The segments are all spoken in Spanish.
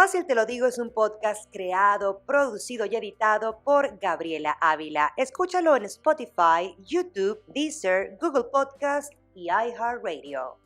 Fácil te lo digo es un podcast creado, producido y editado por Gabriela Ávila. Escúchalo en Spotify, YouTube, Deezer, Google Podcast y iHeartRadio.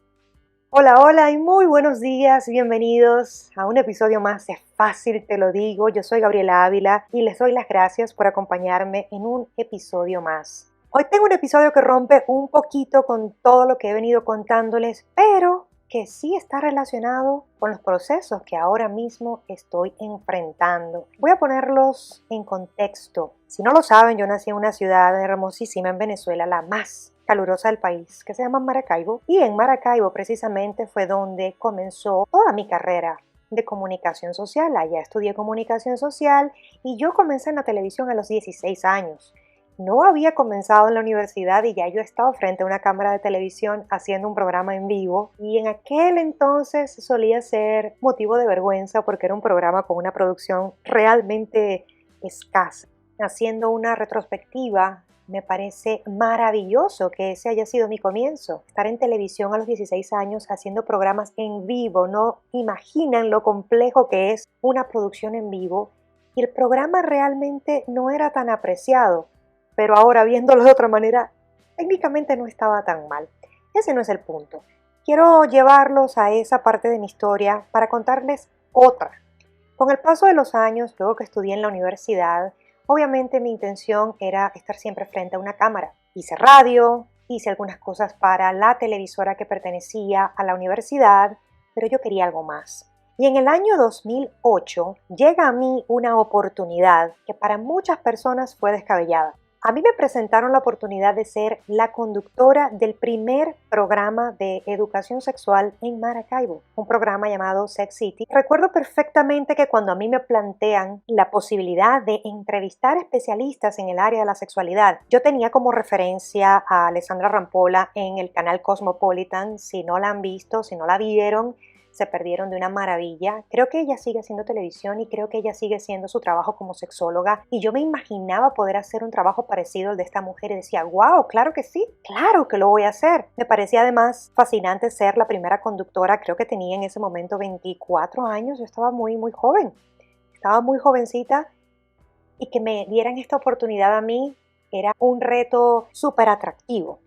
Hola y muy buenos días, bienvenidos a un episodio más de Fácil te lo digo. Yo soy Gabriela Ávila y les doy las gracias por acompañarme en un episodio más. Hoy tengo un episodio que rompe un poquito con todo lo que he venido contándoles, pero que sí está relacionado con los procesos que ahora mismo estoy enfrentando. Voy a ponerlos en contexto. Si no lo saben, yo nací en una ciudad hermosísima en Venezuela, la más calurosa del país, que se llama Maracaibo, y en Maracaibo precisamente fue donde comenzó toda mi carrera de comunicación social. Allá estudié comunicación social y yo comencé en la televisión a los 16 años. No había comenzado en la universidad y ya yo estaba frente a una cámara de televisión haciendo un programa en vivo, y en aquel entonces solía ser motivo de vergüenza porque era un programa con una producción realmente escasa. Haciendo una retrospectiva, me parece maravilloso que ese haya sido mi comienzo. Estar en televisión a los 16 años haciendo programas en vivo. No imaginan lo complejo que es una producción en vivo, y el programa realmente no era tan apreciado. Pero ahora, viéndolo de otra manera, técnicamente no estaba tan mal. Ese no es el punto. Quiero llevarlos a esa parte de mi historia para contarles otra. Con el paso de los años, luego que estudié en la universidad, obviamente mi intención era estar siempre frente a una cámara. Hice radio, hice algunas cosas para la televisora que pertenecía a la universidad, pero yo quería algo más. Y en el año 2008 llega a mí una oportunidad que para muchas personas fue descabellada. A mí me presentaron la oportunidad de ser la conductora del primer programa de educación sexual en Maracaibo, un programa llamado Sex City. Recuerdo perfectamente que cuando a mí me plantean la posibilidad de entrevistar especialistas en el área de la sexualidad, yo tenía como referencia a Alessandra Rampolla en el canal Cosmopolitan. Si no la han visto, si no la vieron, se perdieron de una maravilla. Creo que ella sigue haciendo televisión y creo que ella sigue haciendo su trabajo como sexóloga, y yo me imaginaba poder hacer un trabajo parecido al de esta mujer y decía, wow, claro que sí, claro que lo voy a hacer. Me parecía además fascinante ser la primera conductora. Creo que tenía en ese momento 24 años, yo estaba muy joven, estaba muy jovencita, y que me dieran esta oportunidad a mí era un reto súper atractivo.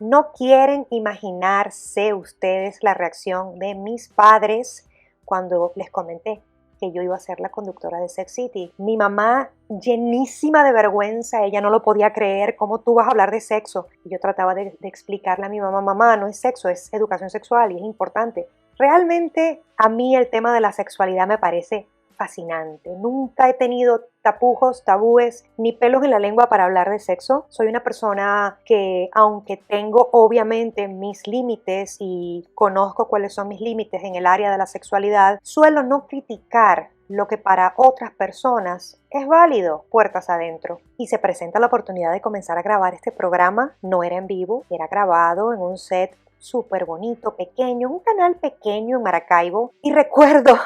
No quieren imaginarse ustedes la reacción de mis padres cuando les comenté que yo iba a ser la conductora de Sex City. Mi mamá, llenísima de vergüenza, ella no lo podía creer. ¿Cómo tú vas a hablar de sexo? Y yo trataba de explicarle a mi mamá, mamá, no es sexo, es educación sexual y es importante. Realmente a mí el tema de la sexualidad me parece fascinante. Nunca he tenido tapujos, tabúes, ni pelos en la lengua para hablar de sexo. Soy una persona que, aunque tengo obviamente mis límites y conozco cuáles son mis límites en el área de la sexualidad, suelo no criticar lo que para otras personas es válido, puertas adentro. Y se presenta la oportunidad de comenzar a grabar este programa. No era en vivo, era grabado en un set súper bonito, pequeño, un canal pequeño en Maracaibo. Y recuerdo,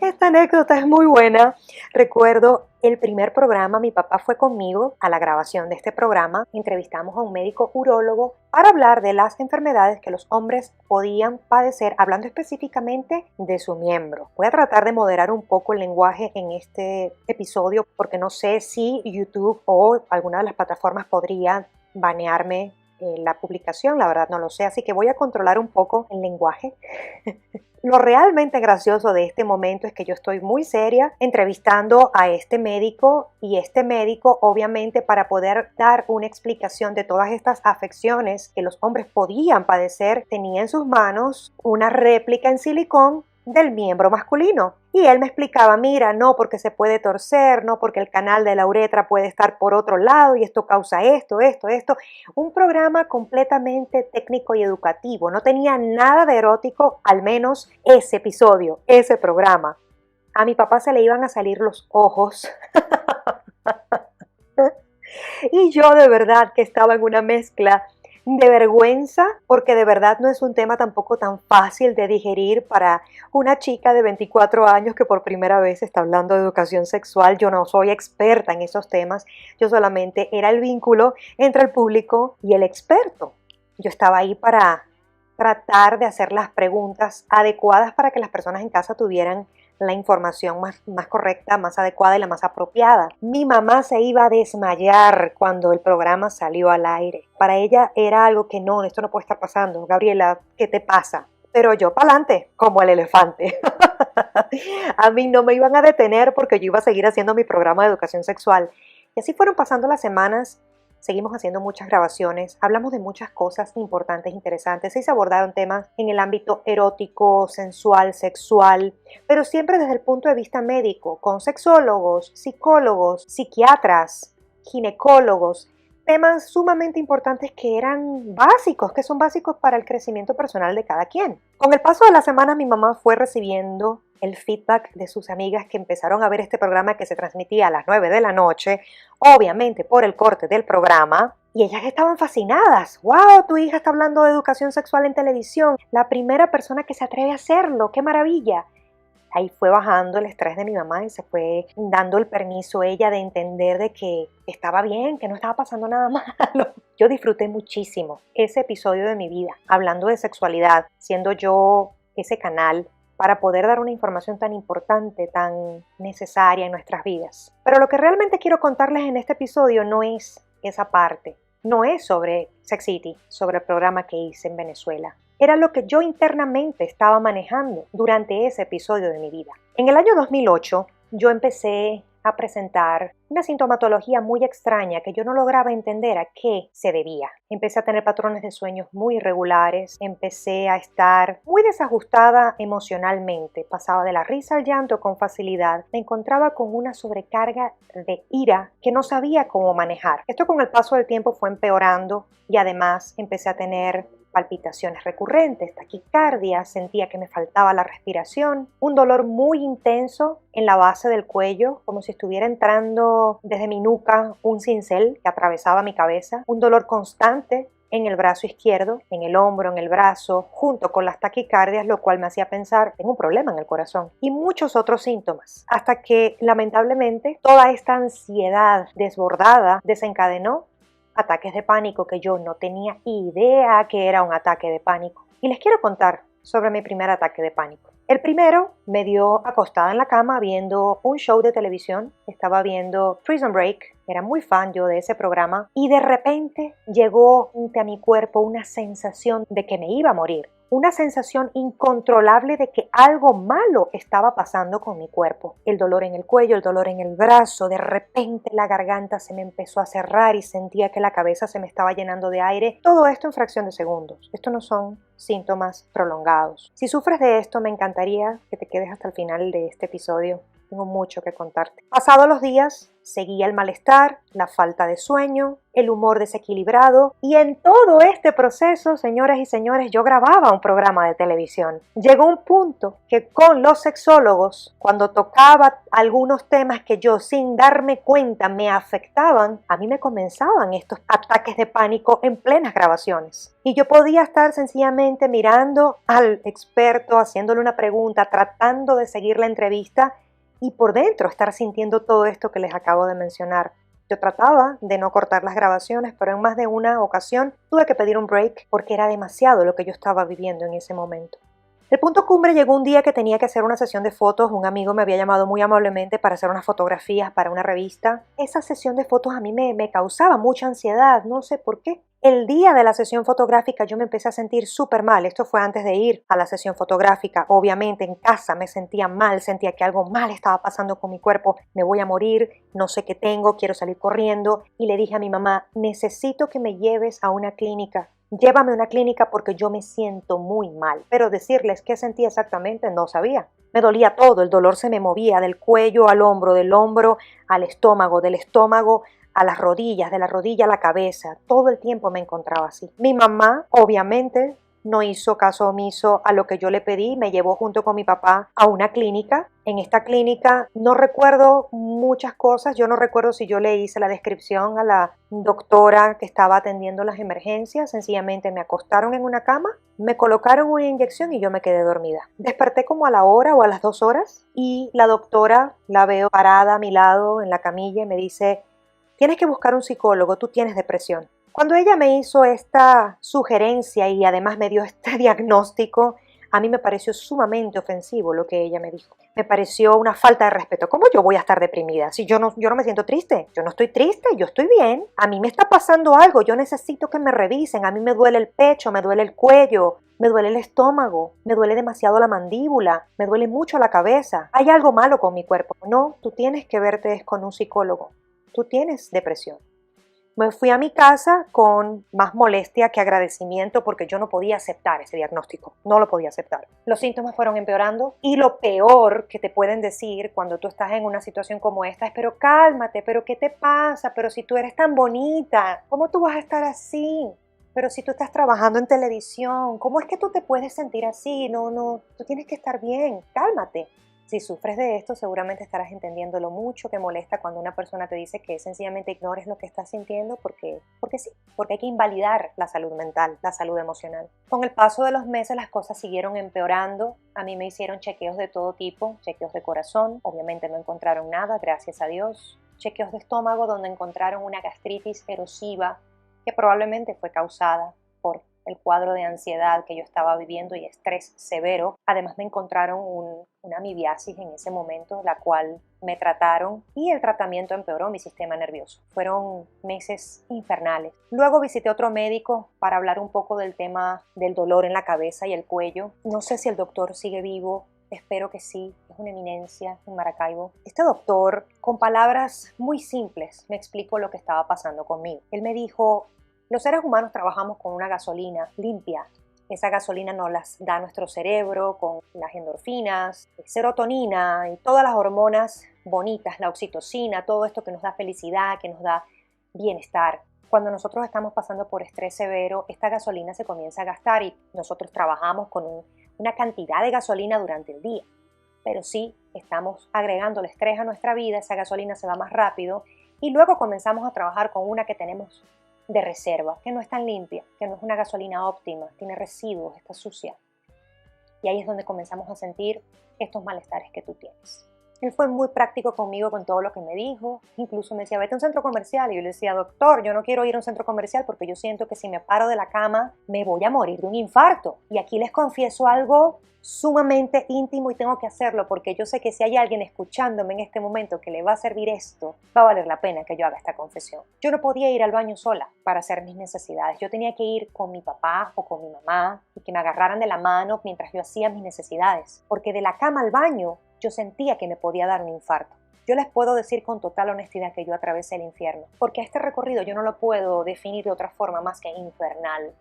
esta anécdota es muy buena, recuerdo el primer programa. Mi papá fue conmigo a la grabación de este programa. Entrevistamos a un médico urólogo para hablar de las enfermedades que los hombres podían padecer, hablando específicamente de su miembro. Voy a tratar de moderar un poco el lenguaje en este episodio porque no sé si YouTube o alguna de las plataformas podría banearme la publicación, la verdad no lo sé, así que voy a controlar un poco el lenguaje. Lo realmente gracioso de este momento es que yo estoy muy seria entrevistando a este médico, y este médico, obviamente, para poder dar una explicación de todas estas afecciones que los hombres podían padecer, tenía en sus manos una réplica en silicón del miembro masculino. Y él me explicaba, mira, no porque se puede torcer, no porque el canal de la uretra puede estar por otro lado y esto causa esto. Un programa completamente técnico y educativo. No tenía nada de erótico, al menos ese episodio, ese programa. A mi papá se le iban a salir los ojos. Y yo de verdad que estaba en una mezcla de vergüenza, porque de verdad no es un tema tampoco tan fácil de digerir para una chica de 24 años que por primera vez está hablando de educación sexual. Yo no soy experta en esos temas, yo solamente era el vínculo entre el público y el experto. Yo estaba ahí para tratar de hacer las preguntas adecuadas para que las personas en casa tuvieran la información más correcta, más adecuada y la más apropiada. Mi mamá se iba a desmayar cuando el programa salió al aire. Para ella era algo que no, esto no puede estar pasando. Gabriela, ¿qué te pasa? Pero yo pa'lante, como el elefante. A mí no me iban a detener porque yo iba a seguir haciendo mi programa de educación sexual. Y así fueron pasando las semanas. Seguimos haciendo muchas grabaciones, hablamos de muchas cosas importantes, interesantes, y se abordaron temas en el ámbito erótico, sensual, sexual, pero siempre desde el punto de vista médico, con sexólogos, psicólogos, psiquiatras, ginecólogos, temas sumamente importantes que eran básicos, que son básicos para el crecimiento personal de cada quien. Con el paso de las semanas mi mamá fue recibiendo el feedback de sus amigas que empezaron a ver este programa que se transmitía a las 9 de la noche, obviamente por el corte del programa, y ellas estaban fascinadas. ¡Wow! Tu hija está hablando de educación sexual en televisión. La primera persona que se atreve a hacerlo. ¡Qué maravilla! Ahí fue bajando el estrés de mi mamá y se fue dando el permiso ella de entender de que estaba bien, que no estaba pasando nada malo. Yo disfruté muchísimo ese episodio de mi vida, hablando de sexualidad, siendo yo ese canal para poder dar una información tan importante, tan necesaria en nuestras vidas. Pero lo que realmente quiero contarles en este episodio no es esa parte, no es sobre Sex City, sobre el programa que hice en Venezuela. Era lo que yo internamente estaba manejando durante ese episodio de mi vida. En el año 2008, yo empecé a presentar una sintomatología muy extraña que yo no lograba entender a qué se debía. Empecé a tener patrones de sueños muy irregulares, empecé a estar muy desajustada emocionalmente, pasaba de la risa al llanto con facilidad, me encontraba con una sobrecarga de ira que no sabía cómo manejar. Esto con el paso del tiempo fue empeorando y además empecé a tener palpitaciones recurrentes, taquicardia, sentía que me faltaba la respiración, un dolor muy intenso en la base del cuello, como si estuviera entrando desde mi nuca un cincel que atravesaba mi cabeza, un dolor constante en el brazo izquierdo, en el hombro, en el brazo, junto con las taquicardias, lo cual me hacía pensar, tengo un problema en el corazón, y muchos otros síntomas, hasta que lamentablemente toda esta ansiedad desbordada desencadenó ataques de pánico que yo no tenía idea que era un ataque de pánico. Y les quiero contar sobre mi primer ataque de pánico. El primero me dio acostada en la cama viendo un show de televisión. Estaba viendo Prison Break, era muy fan yo de ese programa, y de repente llegó a mi cuerpo una sensación de que me iba a morir. Una sensación incontrolable de que algo malo estaba pasando con mi cuerpo. El dolor en el cuello, el dolor en el brazo, de repente la garganta se me empezó a cerrar y sentía que la cabeza se me estaba llenando de aire. Todo esto en fracción de segundos. Esto no son síntomas prolongados. Si sufres de esto, me encantaría que te quedes hasta el final de este episodio. Tengo mucho que contarte. Pasados los días, seguía el malestar, la falta de sueño, el humor desequilibrado, y en todo este proceso, señoras y señores, yo grababa un programa de televisión. Llegó un punto que con los sexólogos, cuando tocaba algunos temas que yo sin darme cuenta me afectaban, a mí me comenzaban estos ataques de pánico en plenas grabaciones. Y yo podía estar sencillamente mirando al experto, haciéndole una pregunta, tratando de seguir la entrevista, y por dentro estar sintiendo todo esto que les acabo de mencionar. Yo trataba de no cortar las grabaciones, pero en más de una ocasión tuve que pedir un break porque era demasiado lo que yo estaba viviendo en ese momento. El punto cumbre llegó un día que tenía que hacer una sesión de fotos. Un amigo me había llamado muy amablemente para hacer unas fotografías para una revista. Esa sesión de fotos a mí me causaba mucha ansiedad, no sé por qué. El día de la sesión fotográfica yo me empecé a sentir súper mal. Esto fue antes de ir a la sesión fotográfica. Obviamente en casa me sentía mal, sentía que algo mal estaba pasando con mi cuerpo. Me voy a morir, no sé qué tengo, quiero salir corriendo. Y le dije a mi mamá, necesito que me lleves a una clínica. Llévame a una clínica porque yo me siento muy mal. Pero decirles qué sentía exactamente no sabía. Me dolía todo, el dolor se me movía del cuello al hombro, del hombro al estómago, del estómago a las rodillas, de la rodilla a la cabeza. Todo el tiempo me encontraba así. Mi mamá, obviamente, no hizo caso omiso a lo que yo le pedí. Me llevó junto con mi papá a una clínica. En esta clínica no recuerdo muchas cosas. Yo no recuerdo si yo le hice la descripción a la doctora que estaba atendiendo las emergencias. Sencillamente me acostaron en una cama, me colocaron una inyección y yo me quedé dormida. Desperté como a la hora o a las 2 horas y la doctora la veo parada a mi lado en la camilla y me dice: tienes que buscar un psicólogo, tú tienes depresión. Cuando ella me hizo esta sugerencia y además me dio este diagnóstico, a mí me pareció sumamente ofensivo lo que ella me dijo. Me pareció una falta de respeto. ¿Cómo yo voy a estar deprimida? Si yo no me siento triste. Yo no estoy triste, yo estoy bien. A mí me está pasando algo, yo necesito que me revisen. A mí me duele el pecho, me duele el cuello, me duele el estómago, me duele demasiado la mandíbula, me duele mucho la cabeza. Hay algo malo con mi cuerpo. No, tú tienes que verte con un psicólogo. Tú tienes depresión. Me fui a mi casa con más molestia que agradecimiento porque yo no podía aceptar ese diagnóstico, no lo podía aceptar. Los síntomas fueron empeorando y lo peor que te pueden decir cuando tú estás en una situación como esta es, pero cálmate, pero ¿qué te pasa? Pero si tú eres tan bonita, ¿cómo tú vas a estar así? Pero si tú estás trabajando en televisión, ¿cómo es que tú te puedes sentir así? No, tú tienes que estar bien, cálmate. Si sufres de esto, seguramente estarás entendiendo lo mucho que molesta cuando una persona te dice que sencillamente ignores lo que estás sintiendo porque sí, porque hay que invalidar la salud mental, la salud emocional. Con el paso de los meses las cosas siguieron empeorando. A mí me hicieron chequeos de todo tipo, chequeos de corazón, obviamente no encontraron nada, gracias a Dios. Chequeos de estómago donde encontraron una gastritis erosiva que probablemente fue causada por el cuadro de ansiedad que yo estaba viviendo y estrés severo. Además me encontraron una amibiasis en ese momento, la cual me trataron y el tratamiento empeoró mi sistema nervioso. Fueron meses infernales. Luego visité otro médico para hablar un poco del tema del dolor en la cabeza y el cuello. No sé si el doctor sigue vivo. Espero que sí, es una eminencia en Maracaibo. Este doctor, con palabras muy simples, me explicó lo que estaba pasando conmigo. Él me dijo: los seres humanos trabajamos con una gasolina limpia. Esa gasolina nos la da nuestro cerebro con las endorfinas, serotonina y todas las hormonas bonitas, la oxitocina, todo esto que nos da felicidad, que nos da bienestar. Cuando nosotros estamos pasando por estrés severo, esta gasolina se comienza a gastar y nosotros trabajamos con una cantidad de gasolina durante el día. Pero sí, estamos agregando el estrés a nuestra vida, esa gasolina se va más rápido y luego comenzamos a trabajar con una que tenemos de reserva, que no es tan limpia, que no es una gasolina óptima, tiene residuos, está sucia. Y ahí es donde comenzamos a sentir estos malestares que tú tienes. Él fue muy práctico conmigo con todo lo que me dijo, incluso me decía, vete a un centro comercial, y yo le decía, doctor, yo no quiero ir a un centro comercial porque yo siento que si me paro de la cama me voy a morir de un infarto. Y aquí les confieso algo sumamente íntimo y tengo que hacerlo porque yo sé que si hay alguien escuchándome en este momento que le va a servir esto, va a valer la pena que yo haga esta confesión. Yo no podía ir al baño sola para hacer mis necesidades. Yo tenía que ir con mi papá o con mi mamá y que me agarraran de la mano mientras yo hacía mis necesidades, porque de la cama al baño yo sentía que me podía dar un infarto. Yo les puedo decir con total honestidad que yo atravesé el infierno, porque este recorrido yo no lo puedo definir de otra forma más que infernal.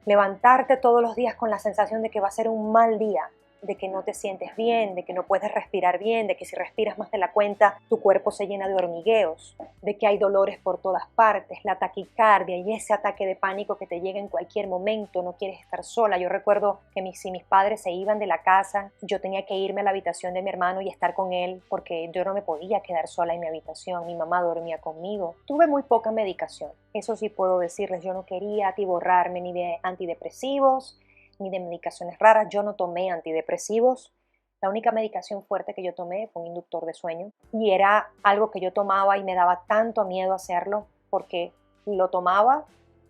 Levantarte todos los días con la sensación de que va a ser un mal día, de que no te sientes bien, de que no puedes respirar bien, de que si respiras más de la cuenta tu cuerpo se llena de hormigueos, de que hay dolores por todas partes, la taquicardia y ese ataque de pánico que te llega en cualquier momento, no quieres estar sola. Yo recuerdo que si mis padres se iban de la casa, yo tenía que irme a la habitación de mi hermano y estar con él porque yo no me podía quedar sola en mi habitación, mi mamá dormía conmigo. Tuve muy poca medicación, eso sí puedo decirles, yo no quería atiborrarme ni de antidepresivos, ni de medicaciones raras. Yo no tomé antidepresivos. La única medicación fuerte que yo tomé fue un inductor de sueño y era algo que yo tomaba y me daba tanto miedo hacerlo porque lo tomaba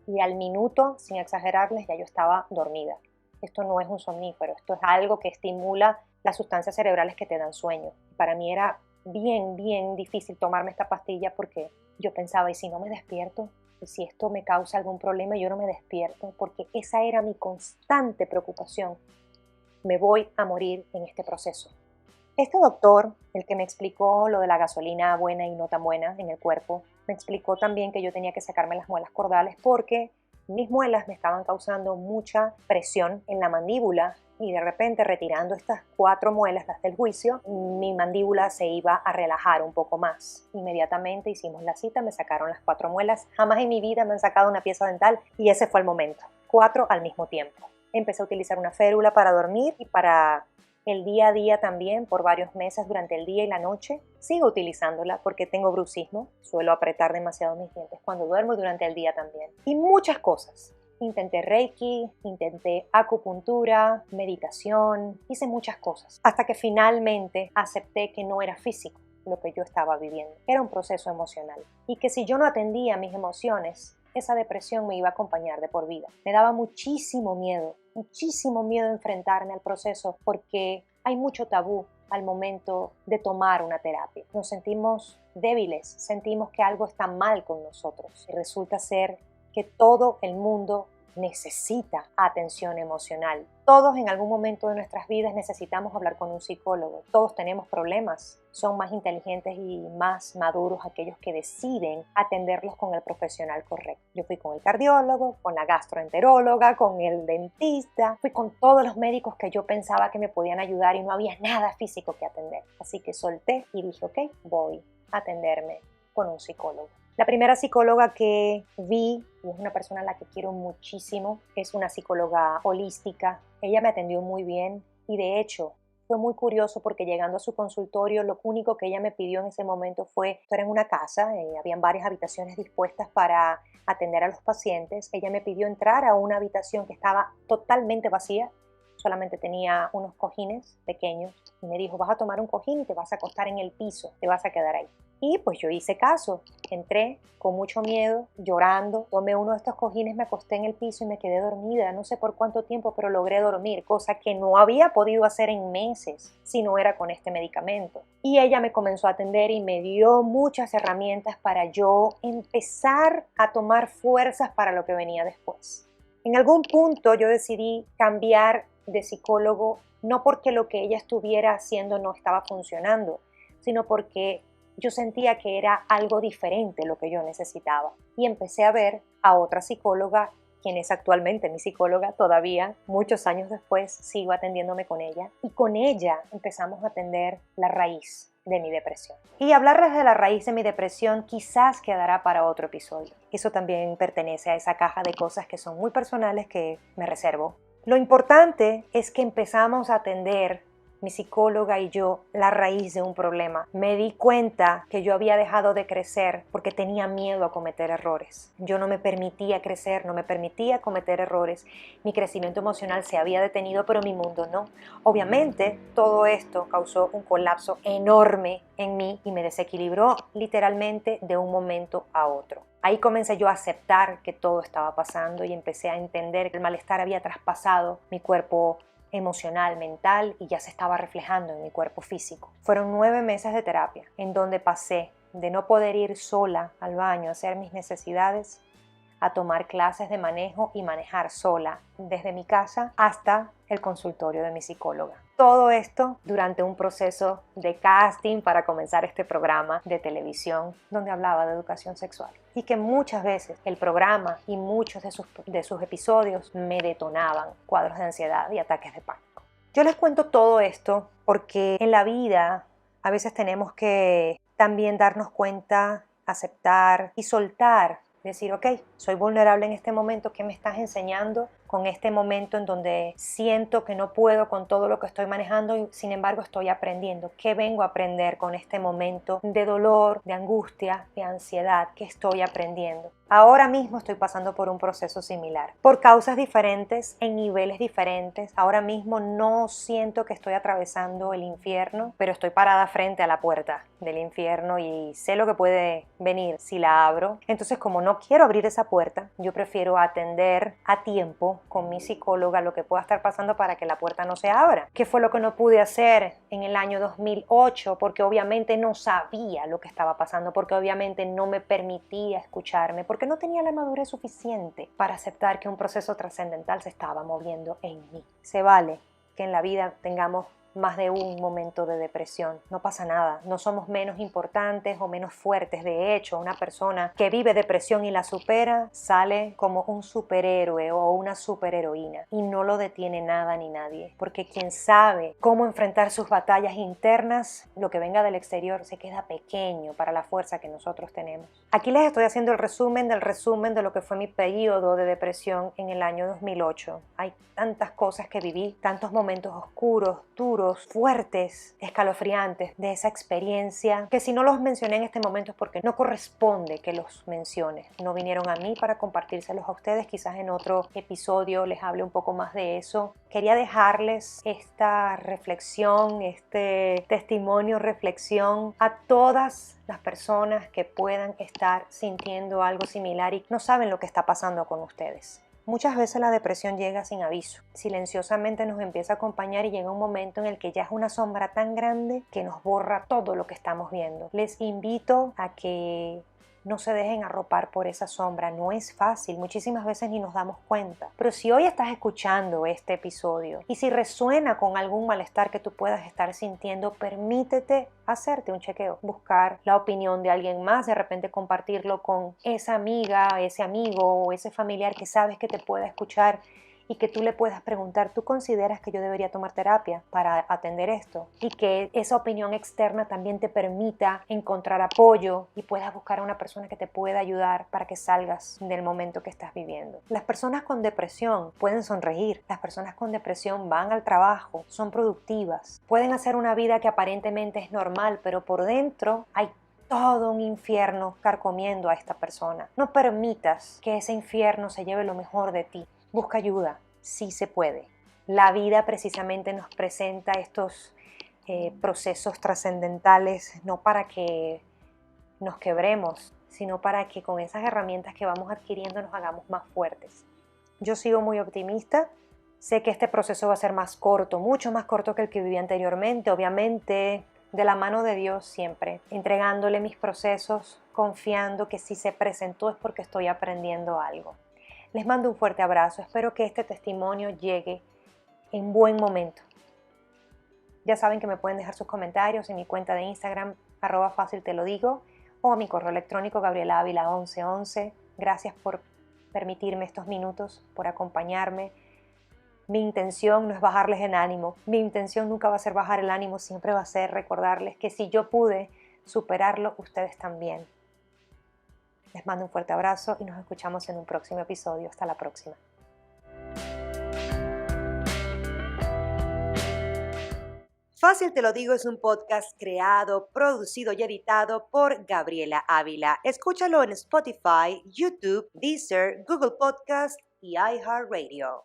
y al minuto, sin exagerarles, ya yo estaba dormida. Esto no es un somnífero, esto es algo que estimula las sustancias cerebrales que te dan sueño. Para mí era bien difícil tomarme esta pastilla porque yo pensaba, ¿y si no me despierto? Y si esto me causa algún problema, yo no me despierto, porque esa era mi constante preocupación. Me voy a morir en este proceso. Este doctor, el que me explicó lo de la gasolina buena y no tan buena en el cuerpo, me explicó también que yo tenía que sacarme las muelas cordales porque mis muelas me estaban causando mucha presión en la mandíbula y de repente retirando estas 4 muelas, las del juicio, mi mandíbula se iba a relajar un poco más. Inmediatamente hicimos la cita, me sacaron las 4 muelas. Jamás en mi vida me han sacado una pieza dental y ese fue el momento. 4 al mismo tiempo. Empecé a utilizar una férula para dormir y para el día a día también por varios meses durante el día y la noche. Sigo utilizándola porque tengo bruxismo. Suelo apretar demasiado mis dientes cuando duermo y durante el día también. Y muchas cosas. Intenté Reiki, intenté acupuntura, meditación, hice muchas cosas. Hasta que finalmente acepté que no era físico lo que yo estaba viviendo. Era un proceso emocional. Y que si yo no atendía mis emociones, esa depresión me iba a acompañar de por vida. Me daba muchísimo miedo enfrentarme al proceso porque hay mucho tabú al momento de tomar una terapia. Nos sentimos débiles, sentimos que algo está mal con nosotros y resulta ser que todo el mundo necesita atención emocional. Todos en algún momento de nuestras vidas necesitamos hablar con un psicólogo. Todos tenemos problemas. Son más inteligentes y más maduros aquellos que deciden atenderlos con el profesional correcto. Yo fui con el cardiólogo, con la gastroenteróloga, con el dentista. Fui con todos los médicos que yo pensaba que me podían ayudar y no había nada físico que atender. Así que solté y dije, ok, voy a atenderme con un psicólogo. La primera psicóloga que vi, y es una persona a la que quiero muchísimo, es una psicóloga holística. Ella me atendió muy bien y de hecho fue muy curioso porque llegando a su consultorio lo único que ella me pidió en ese momento fue estar en una casa, habían varias habitaciones dispuestas para atender a los pacientes. Ella me pidió entrar a una habitación que estaba totalmente vacía, solamente tenía unos cojines pequeños y me dijo, vas a tomar un cojín y te vas a acostar en el piso, te vas a quedar ahí. Y pues yo hice caso, entré con mucho miedo, llorando, tomé uno de estos cojines, me acosté en el piso y me quedé dormida, no sé por cuánto tiempo, pero logré dormir, cosa que no había podido hacer en meses si no era con este medicamento. Y ella me comenzó a atender y me dio muchas herramientas para yo empezar a tomar fuerzas para lo que venía después. En algún punto yo decidí cambiar de psicólogo, no porque lo que ella estuviera haciendo no estaba funcionando, sino porque yo sentía que era algo diferente lo que yo necesitaba. Y empecé a ver a otra psicóloga, quien es actualmente mi psicóloga todavía, muchos años después sigo atendiéndome con ella. Y con ella empezamos a atender la raíz de mi depresión. Y hablarles de la raíz de mi depresión quizás quedará para otro episodio. Eso también pertenece a esa caja de cosas que son muy personales que me reservo. Lo importante es que empezamos a atender, mi psicóloga y yo, la raíz de un problema. Me di cuenta que yo había dejado de crecer porque tenía miedo a cometer errores. Yo no me permitía crecer, no me permitía cometer errores. Mi crecimiento emocional se había detenido, pero mi mundo no. Obviamente, todo esto causó un colapso enorme en mí y me desequilibró literalmente de un momento a otro. Ahí comencé yo a aceptar que todo estaba pasando y empecé a entender que el malestar había traspasado mi cuerpo emocional, mental y ya se estaba reflejando en mi cuerpo físico. Fueron 9 meses de terapia en donde pasé de no poder ir sola al baño a hacer mis necesidades a tomar clases de manejo y manejar sola desde mi casa hasta el consultorio de mi psicóloga. Todo esto durante un proceso de casting para comenzar este programa de televisión donde hablaba de educación sexual. Y que muchas veces el programa y muchos de sus episodios me detonaban cuadros de ansiedad y ataques de pánico. Yo les cuento todo esto porque en la vida a veces tenemos que también darnos cuenta, aceptar y soltar. Decir, ok, soy vulnerable en este momento, ¿qué me estás enseñando con este momento en donde siento que no puedo con todo lo que estoy manejando y sin embargo estoy aprendiendo? ¿Qué vengo a aprender con este momento de dolor, de angustia, de ansiedad? ¿Qué estoy aprendiendo? Ahora mismo estoy pasando por un proceso similar, por causas diferentes, en niveles diferentes. Ahora mismo no siento que estoy atravesando el infierno, pero estoy parada frente a la puerta del infierno y sé lo que puede venir si la abro. Entonces, como no quiero abrir esa puerta, yo prefiero atender a tiempo con mi psicóloga lo que pueda estar pasando para que la puerta no se abra. ¿Qué fue lo que no pude hacer en el año 2008? Porque obviamente no sabía lo que estaba pasando, porque obviamente no me permitía escucharme, porque no tenía la madurez suficiente para aceptar que un proceso trascendental se estaba moviendo en mí. Se vale que en la vida tengamos más de un momento de depresión. No pasa nada, no somos menos importantes o menos fuertes. De hecho, una persona que vive depresión y la supera sale como un superhéroe o una superheroína y no lo detiene nada ni nadie, porque quien sabe cómo enfrentar sus batallas internas, lo que venga del exterior se queda pequeño para la fuerza que nosotros tenemos. Aquí les estoy haciendo el resumen de lo que fue mi periodo de depresión en el año 2008. Hay tantas cosas que viví, tantos momentos oscuros, duros, duros, fuertes, escalofriantes de esa experiencia, que si no los mencioné en este momento es porque no corresponde que los mencione. No vinieron a mí para compartírselos a ustedes, quizás en otro episodio les hable un poco más de eso. Quería dejarles esta reflexión, este testimonio, reflexión a todas las personas que puedan estar sintiendo algo similar y no saben lo que está pasando con ustedes. Muchas veces la depresión llega sin aviso, silenciosamente nos empieza a acompañar y llega un momento en el que ya es una sombra tan grande que nos borra todo lo que estamos viendo. Les invito a que no se dejen arropar por esa sombra, no es fácil, muchísimas veces ni nos damos cuenta. Pero si hoy estás escuchando este episodio y si resuena con algún malestar que tú puedas estar sintiendo, permítete hacerte un chequeo, buscar la opinión de alguien más, de repente compartirlo con esa amiga, ese amigo o ese familiar que sabes que te pueda escuchar y que tú le puedas preguntar, ¿tú consideras que yo debería tomar terapia para atender esto? Y que esa opinión externa también te permita encontrar apoyo y puedas buscar a una persona que te pueda ayudar para que salgas del momento que estás viviendo. Las personas con depresión pueden sonreír, las personas con depresión van al trabajo, son productivas, pueden hacer una vida que aparentemente es normal, pero por dentro hay todo un infierno carcomiendo a esta persona. No permitas que ese infierno se lleve lo mejor de ti. Busca ayuda, sí se puede. La vida precisamente nos presenta estos procesos trascendentales no para que nos quebremos, sino para que con esas herramientas que vamos adquiriendo nos hagamos más fuertes. Yo sigo muy optimista. Sé que este proceso va a ser más corto, mucho más corto que el que viví anteriormente, obviamente de la mano de Dios siempre, entregándole mis procesos, confiando que si se presentó es porque estoy aprendiendo algo. Les mando un fuerte abrazo, espero que este testimonio llegue en buen momento. Ya saben que me pueden dejar sus comentarios en mi cuenta de Instagram, @faciltelodigo, o a mi correo electrónico gabrielaavila1111. Gracias por permitirme estos minutos, por acompañarme. Mi intención no es bajarles el ánimo, mi intención nunca va a ser bajar el ánimo, siempre va a ser recordarles que si yo pude superarlo, ustedes también. Les mando un fuerte abrazo y nos escuchamos en un próximo episodio. Hasta la próxima. Fácil te lo digo es un podcast creado, producido y editado por Gabriela Ávila. Escúchalo en Spotify, YouTube, Deezer, Google Podcast y iHeartRadio.